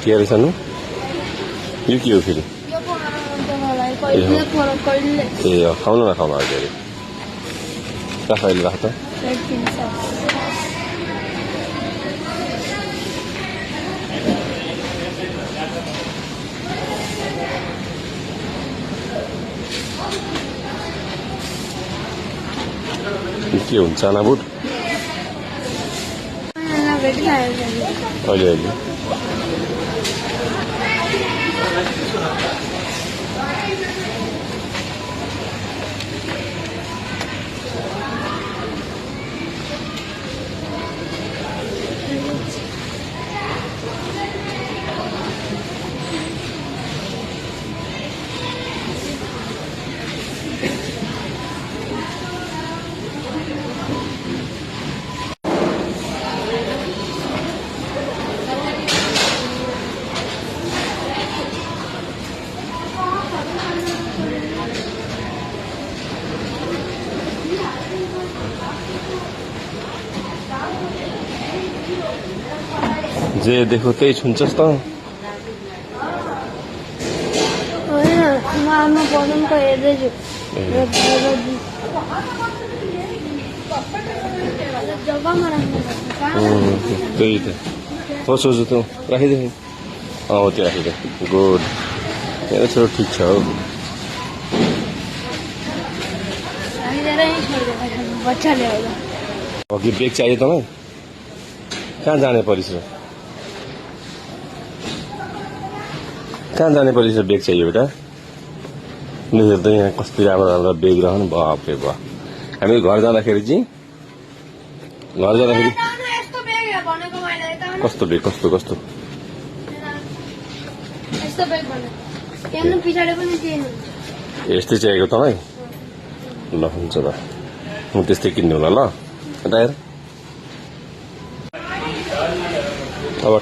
के अरे सानो यो के हो फेरि ए खाउन नखाउन अहिले अरे राख अहिले राख त के हुन्छ चाना बुट अहिले अहिले जे देखो त्यही छुन्छस् त त्यही त हो सोच्छु त राखिदिए हो त्यो राखिदिए गुड मेरो छोरो ठिक छ हौ अघि ब्रेक चाहियो तँलाई कहाँ जाने परिस र कहाँ जाने परिस ब्याग चाहियो बेटा हेर त यहाँ कस्तो राम्रो राम्रो ब्याग रहनु बाफ रे बाफ हामी घर जाँदाखेरि चाहिँ घर जाँदाखेरि कस्तो ब्याग कस्तो कस्तो यस्तै चाहिएको तँलाई ल हुन्छ ल म त्यस्तै किन्नु होला ल यता हेर अब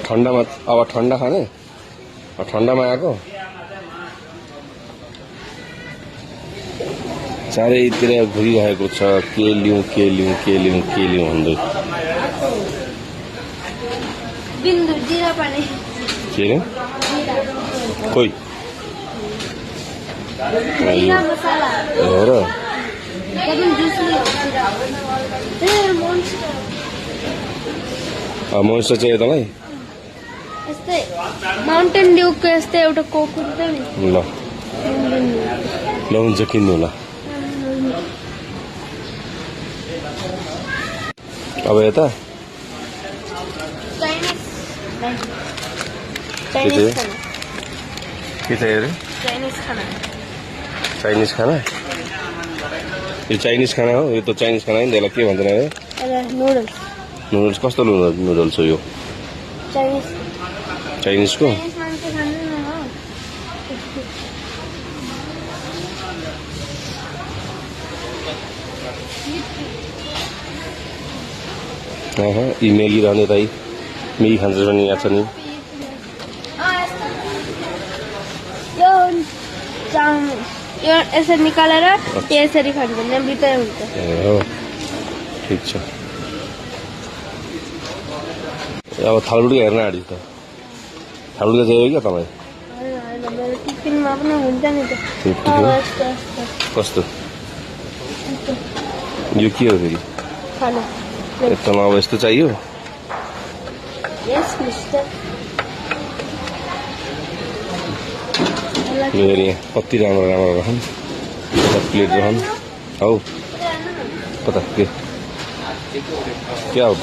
ठन्डा खाने ठन्डामा आएको चारैतिर घुरिरहेको छ के लिउँ के लिउँ के लिउँ के लिउँ भन्दै के अरे खोइ हेर मोन्स्टर चाहियो तँलाई माउन्टेन ड्युको यस्तै एउटा कोक हुन्छ नि ल ल हुन्छ किन्नु ल अब यता के चाहियो अरे चाइनिज खाना यो चाइनिज खाना हो यो त चाइनिज खाना नि त्यसलाई के भन्छन् अरे नुडल्स कस्तो नुडल्स हो यो चाइनिजको यी म्यागी रहने दाइ म्यागी खान्छ भने यहाँ छ नि यो यसरी निकालेर यसरी खान्छ भने भित्रै हुन्छ हो ठिक छ अब थालुटुका हेर्न आँटी त थालुटुका चाहियो क्या तपाईँ टिफिनमा पनि हुन्छ नि त कस्तो यो के हो फेरि एकदम अब यस्तो चाहियो मेरो यहाँ कति राम्रो राम्रो रहन् प्लेट रहन् हौ कता के हो त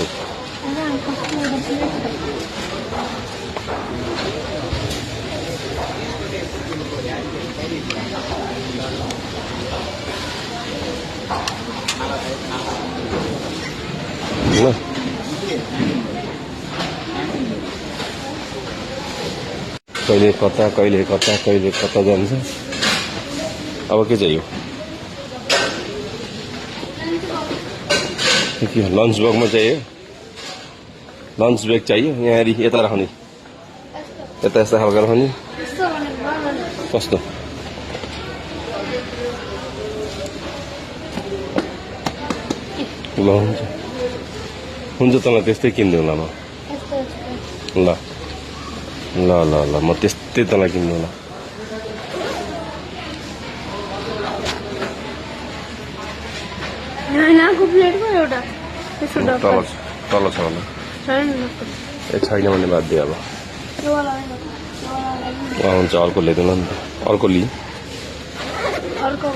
कहिले कता कहिले कता कहिले कता जान्छ अब के चाहियो के लन्च बक्समा चाहियो लन्च ब्याग चाहियो यहाँ यता राख्ने यता यस्ता खालको राख्ने कस्तो ल हुन्छ हुन्छ तँलाई त्यस्तै किनिदिउँला म यस्तो यस्तो ल ल ल ल म त्यस्तै तँलाई किनिदिउँला नानाको प्लेटको एउटा यसो तल डब्बा तल छ होला छैन ए छैन भने बात दिए अब यो वाला हुन्छ अर्को ल्याइदिउँला नि त अर्को लिई अर्को